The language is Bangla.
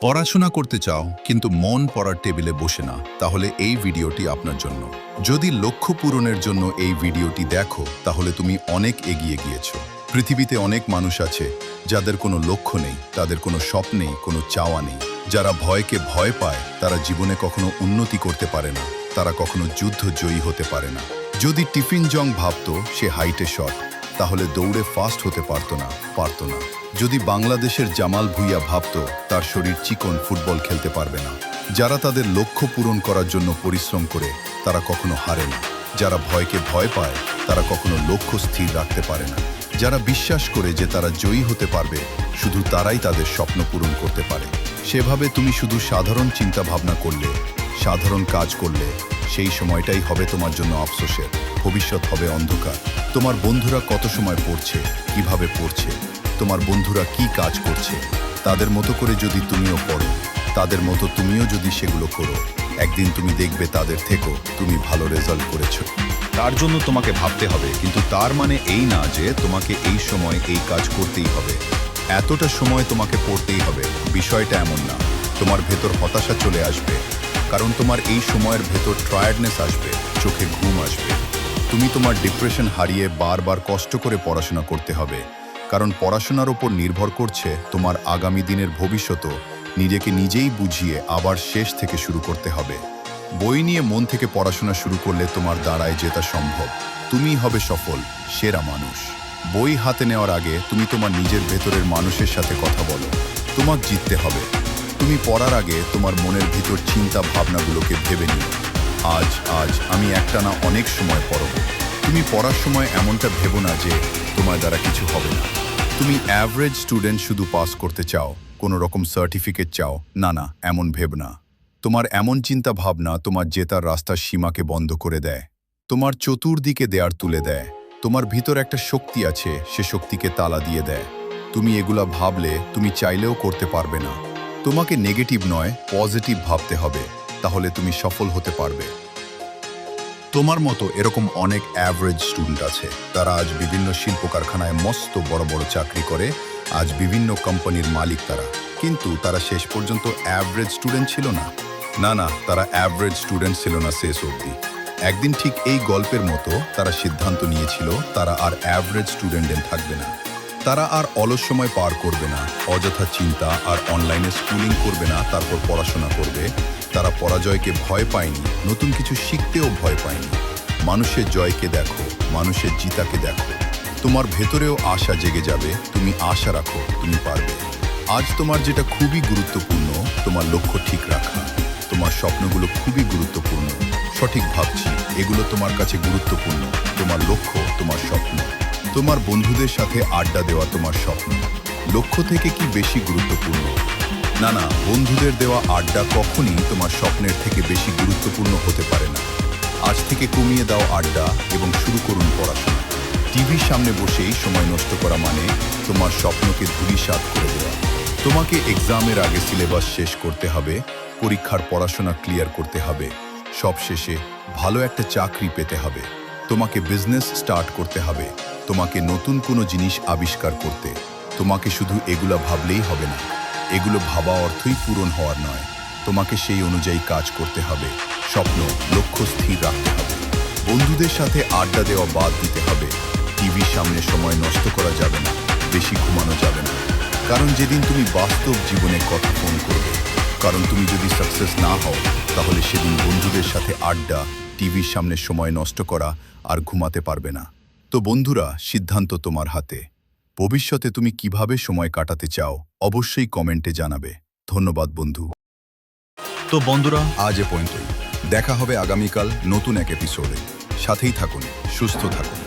পড়াশোনা করতে চাও কিন্তু মন পড়ার টেবিলে বসে না, তাহলে এই ভিডিওটি আপনার জন্য। যদি লক্ষ্য পূরণের জন্য এই ভিডিওটি দেখো, তাহলে তুমি অনেক এগিয়ে গিয়েছো। পৃথিবীতে অনেক মানুষ আছে যাদের কোনো লক্ষ্য নেই, তাদের কোনো স্বপ্ন নেই, কোনো চাওয়া নেই। যারা ভয়কে ভয় পায় তারা জীবনে কখনো উন্নতি করতে পারে না, তারা কখনো যুদ্ধ জয়ী হতে পারে না। যদি টিফিন জং ভাবতো সে হাইটে শট, তাহলে দৌড়ে ফাস্ট হতে পারতো না। যদি বাংলাদেশের জামাল ভুঁইয়া ভাবতো তার শরীর চিকন, ফুটবল খেলতে পারবে না। যারা তাদের লক্ষ্য পূরণ করার জন্য পরিশ্রম করে তারা কখনো হারে না। যারা ভয়কে ভয় পায় তারা কখনো লক্ষ্য স্থির রাখতে পারে না। যারা বিশ্বাস করে যে তারা জয়ী হতে পারবে, শুধু তারাই তাদের স্বপ্ন পূরণ করতে পারে। সেভাবে তুমি শুধু সাধারণ চিন্তা ভাবনা করলে, সাধারণ কাজ করলে, সেই সময়টাই হবে তোমার জন্য আফসোসের। ভবিষ্যৎ হবে অন্ধকার। তোমার বন্ধুরা কত সময় পড়ছে, কিভাবে পড়ছে, তোমার বন্ধুরা কি কাজ করছে, তাদের মতো করে যদি তুমিও পড়ো, তাদের মতো তুমিও যদি সেগুলো করো, একদিন তুমি দেখবে তাদের থেকেও তুমি ভালো রেজাল্ট করেছো। তার জন্য তোমাকে ভাবতে হবে, কিন্তু তার মানে এই না যে তোমাকে এই সময় এই কাজ করতেই হবে, এতটা সময় তোমাকে পড়তেই হবে। বিষয়টা এমন না। তোমার ভেতর হতাশা চলে আসবে, কারণ তোমার এই সময়ের ভেতর টায়ার্ডনেস আসবে, চোখে ঘুম আসবে। তুমি তোমার ডিপ্রেশন হারিয়ে বারবার কষ্ট করে পড়াশোনা করতে হবে, কারণ পড়াশোনার ওপর নির্ভর করছে তোমার আগামী দিনের ভবিষ্যৎ। নিজেকে নিজেই বুঝিয়ে আবার শেষ থেকে শুরু করতে হবে। বই নিয়ে মন থেকে পড়াশোনা শুরু করলে তোমার দ্বারায় জেতা সম্ভব। তুমিই হবে সফল, সেরা মানুষ। বই হাতে নেওয়ার আগে তুমি তোমার নিজের ভেতরের মানুষের সাথে কথা বলো। তোমাকে জিততে হবে। তুমি পড়ার আগে তোমার মনের ভিতর চিন্তা ভাবনাগুলোকে ভেবে নিও। আজ আমি একটানা অনেক সময় পড়ব। তুমি পড়ার সময় এমনটা ভেবো না যে তোমার দ্বারা কিছু হবে না। তুমি অ্যাভারেজ স্টুডেন্ট, শুধু পাস করতে চাও, কোনো রকম সার্টিফিকেট চাও, না, এমন ভেব না। তোমার এমন চিন্তা ভাবনা তোমার জেতার রাস্তার সীমাকে বন্ধ করে দেয়, তোমার চতুর্দিকে দেয়ার তুলে দেয়। তোমার ভিতর একটা শক্তি আছে, সে শক্তিকে তালা দিয়ে দেয়। তুমি এগুলা ভাবলে তুমি চাইলেও করতে পারবে না। তোমাকে নেগেটিভ নয়, পজিটিভ ভাবতে হবে, তাহলে তুমি সফল হতে পারবে। তোমার মতো এরকম অনেক অ্যাভারেজ স্টুডেন্ট আছে, তারা আজ বিভিন্ন শিল্প কারখানায় মস্ত বড় বড় চাকরি করে, আজ বিভিন্ন কোম্পানির মালিক তারা, কিন্তু তারা শেষ পর্যন্ত অ্যাভারেজ স্টুডেন্ট ছিল না। তারা অ্যাভারেজ স্টুডেন্ট ছিল না শেষ অবধি। একদিন ঠিক এই গল্পের মতো তারা সিদ্ধান্ত নিয়েছিল তারা আর অ্যাভারেজ স্টুডেন্ট থাকবে না। তারা আর অলস সময় পার করবে না, অযথা চিন্তা আর অনলাইনে স্কুলিং করবে না, তারপর পড়াশোনা করবে। তারা পরাজয়কে ভয় পায়নি, নতুন কিছু শিখতেও ভয় পায়নি। মানুষের জয়কে দেখো, মানুষের জিতাকে দেখো। তোমার ভেতরেও আশা জেগে যাবে। তুমি আশা রাখো, তুমি পারবে। আজ তোমার যেটা খুবই গুরুত্বপূর্ণ, তোমার লক্ষ্য ঠিক রাখা। তোমার স্বপ্নগুলো খুবই গুরুত্বপূর্ণ। সঠিক ভাবছি, এগুলো তোমার কাছে গুরুত্বপূর্ণ। তোমার লক্ষ্য, তোমার স্বপ্ন। তোমার বন্ধুদের সাথে আড্ডা দেওয়া তোমার স্বপ্ন। লক্ষ্য থেকে কি বেশি গুরুত্বপূর্ণ? না, বন্ধুদের দেওয়া আড্ডা কখনই তোমার স্বপ্নের থেকে বেশি গুরুত্বপূর্ণ হতে পারে না। আজ থেকে কমিয়ে দাও আড্ডা এবং শুরু করুন পড়াশোনা। টিভির সামনে বসেই সময় নষ্ট করা মানে তোমার স্বপ্নকে ধূলিসাৎ করে দেওয়া। তোমাকে এক্সামের আগে সিলেবাস শেষ করতে হবে, পরীক্ষার পড়াশোনা ক্লিয়ার করতে হবে, সবশেষে ভালো একটা চাকরি পেতে হবে। তোমাকে বিজনেস স্টার্ট করতে হবে, তোমাকে নতুন কোনো জিনিস আবিষ্কার করতে। তোমাকে শুধু এগুলা ভাবলেই হবে না, এগুলো ভাবা অর্থই পূরণ হওয়ার নয়। তোমাকে সেই অনুযায়ী কাজ করতে হবে, স্বপ্ন, লক্ষ্য স্থির রাখতে হবে। বন্ধুদের সাথে আড্ডা দেওয়া বাদ দিতে হবে। টিভির সামনে সময় নষ্ট করা যাবে না, বেশি ঘুমানো যাবে না। কারণ যেদিন তুমি বাস্তব জীবনে কথা ফোন করবে, কারণ তুমি যদি সাকসেস না হও, তাহলে সেদিন বন্ধুদের সাথে আড্ডা, টিভির সামনে সময় নষ্ট করা আর ঘুমাতে পারবে না। তো বন্ধুরা, সিদ্ধান্ত তোমার হাতে। ভবিষ্যতে তুমি কিভাবে সময় কাটাতে চাও অবশ্যই কমেন্টে জানাবে। ধন্যবাদ বন্ধু। তো বন্ধুরা, আজ এ পর্যন্তই। দেখা হবে আগামীকাল নতুন এক এপিসোডে। সাথেই থাকুন, সুস্থ থাকুন।